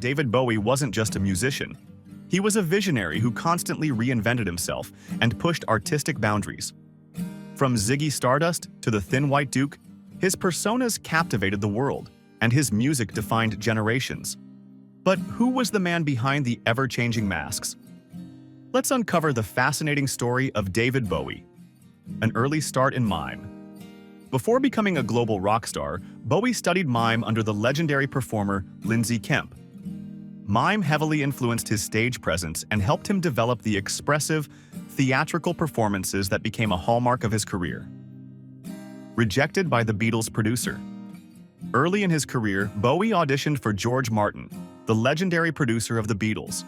David Bowie wasn't just a musician. He was a visionary who constantly reinvented himself and pushed artistic boundaries. From Ziggy Stardust to the Thin White Duke, his personas captivated the world, and his music defined generations. But who was the man behind the ever-changing masks? Let's uncover the fascinating story of David Bowie. An early start in mime. Before becoming a global rock star, Bowie studied mime under the legendary performer Lindsay Kemp. Mime heavily influenced his stage presence and helped him develop the expressive, theatrical performances that became a hallmark of his career. Rejected by the Beatles' producer. Early in his career, Bowie auditioned for George Martin, the legendary producer of the Beatles.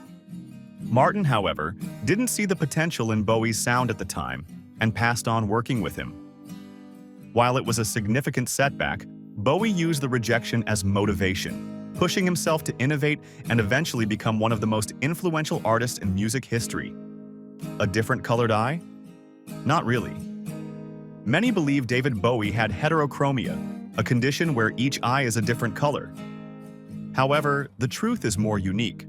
Martin, however, didn't see the potential in Bowie's sound at the time and passed on working with him. While it was a significant setback, Bowie used the rejection as motivation, pushing himself to innovate and eventually become one of the most influential artists in music history. A different colored eye? Not really. Many believe David Bowie had heterochromia, a condition where each eye is a different color. However, the truth is more unique.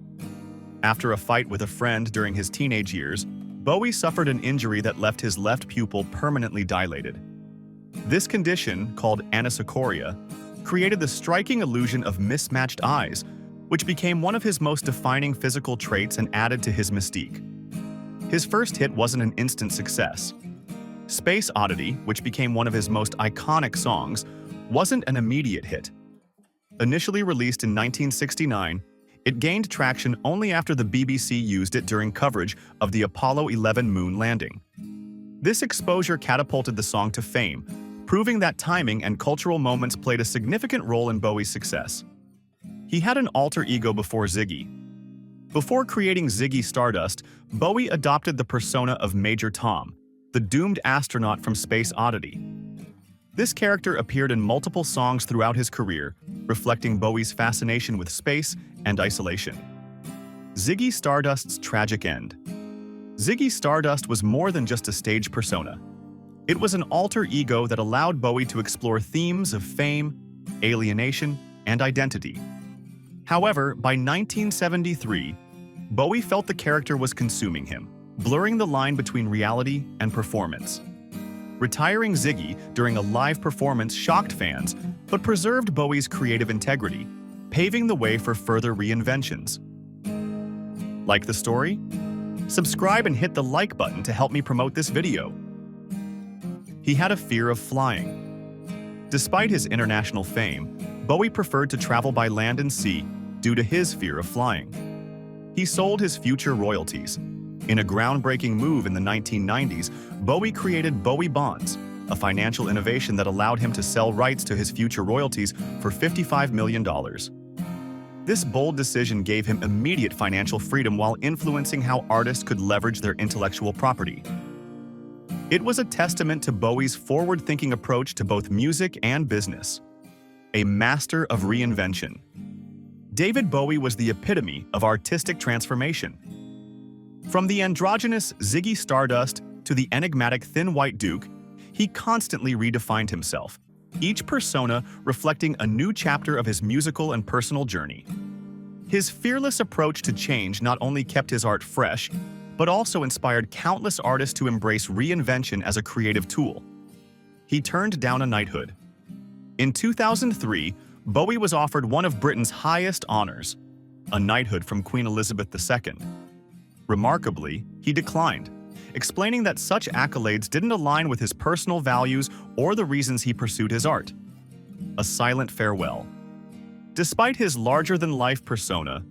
After a fight with a friend during his teenage years, Bowie suffered an injury that left his left pupil permanently dilated. This condition, called anisocoria, created the striking illusion of mismatched eyes, which became one of his most defining physical traits and added to his mystique. His first hit wasn't an instant success. Space Oddity, which became one of his most iconic songs, wasn't an immediate hit. Initially released in 1969, it gained traction only after the BBC used it during coverage of the Apollo 11 moon landing. This exposure catapulted the song to fame, proving that timing and cultural moments played a significant role in Bowie's success. He had an alter ego before Ziggy. Before creating Ziggy Stardust, Bowie adopted the persona of Major Tom, the doomed astronaut from Space Oddity. This character appeared in multiple songs throughout his career, reflecting Bowie's fascination with space and isolation. Ziggy Stardust's tragic end. Ziggy Stardust was more than just a stage persona. It was an alter ego that allowed Bowie to explore themes of fame, alienation, and identity. However, by 1973, Bowie felt the character was consuming him, blurring the line between reality and performance. Retiring Ziggy during a live performance shocked fans, but preserved Bowie's creative integrity, paving the way for further reinventions. Like the story? Subscribe and hit the like button to help me promote this video. He had a fear of flying. Despite his international fame, Bowie preferred to travel by land and sea due to his fear of flying. He sold his future royalties. In a groundbreaking move in the 1990s, Bowie created Bowie Bonds, a financial innovation that allowed him to sell rights to his future royalties for $55 million. This bold decision gave him immediate financial freedom while influencing how artists could leverage their intellectual property. It was a testament to Bowie's forward-thinking approach to both music and business. A master of reinvention. David Bowie was the epitome of artistic transformation. From the androgynous Ziggy Stardust to the enigmatic Thin White Duke, he constantly redefined himself, each persona reflecting a new chapter of his musical and personal journey. His fearless approach to change not only kept his art fresh, but also inspired countless artists to embrace reinvention as a creative tool. He turned down a knighthood. In 2003, Bowie was offered one of Britain's highest honors, a knighthood from Queen Elizabeth II. Remarkably, he declined, explaining that such accolades didn't align with his personal values or the reasons he pursued his art. A silent farewell. Despite his larger-than-life persona,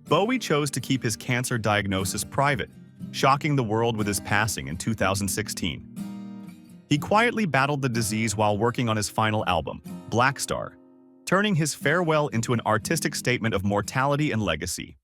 Bowie chose to keep his cancer diagnosis private, shocking the world with his passing in 2016. He quietly battled the disease while working on his final album, Black Star, turning his farewell into an artistic statement of mortality and legacy.